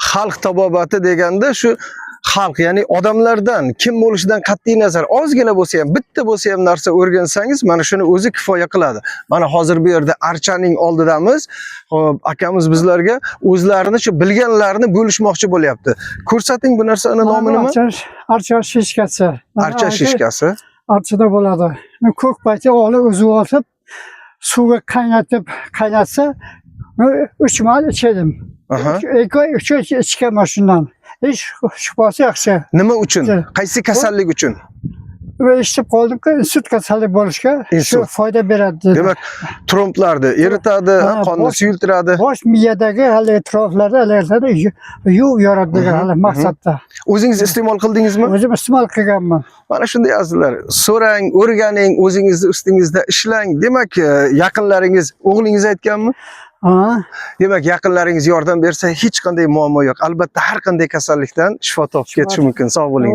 xalq tabobati deganda shu xalq, ya'ni odamlardan, kim bo'lishidan qat'iy nazar ozgina bo'lsa ham, bitta bo'lsa ham narsa o'rgansangiz, mana shuni o'zi kifoya qiladi. Mana hozir bu yerda archaning oldidamiz. Xo'p, akamiz bizlarga o'zlarini shu bilganlarini bo'lishmoqchi bo'lyapti. Ko'rsating bu narsaning nomi nima? Archa shishkasi. Archa shishkasi. Archada bo'ladi. Ko'k payti olib o'zi olib, suvga qaynatsa, 3 mal ichadim. 2 oy 3 oy ichganman shundan. Hech shubhasi yaxshi. Nima uchun? Qaysi kasallik uchun? Eshitib qoldimki, insult kasallik bo'lishga shu foyda beradi. Demak, tromblarni eritadi, qonni suyultiradi. Bosh miyadagi hali atroflarda alertadi, yuv yoradi degan hali maqsadda. O'zingiz iste'mol qildingizmi? O'zim iste'mol qilganman. Mana shunday azizlar, so'rang, o'rganing, o'zingizni ustingizda ishlang. Demak, yaqinlaringiz, o'g'lingiz aytganmi? Demak, yaqinlaringiz yordam bersa hech qanday muammo yo'q. Albatta har qanday kasallikdan shifo topib ketish mumkin. Sog' bo'ling.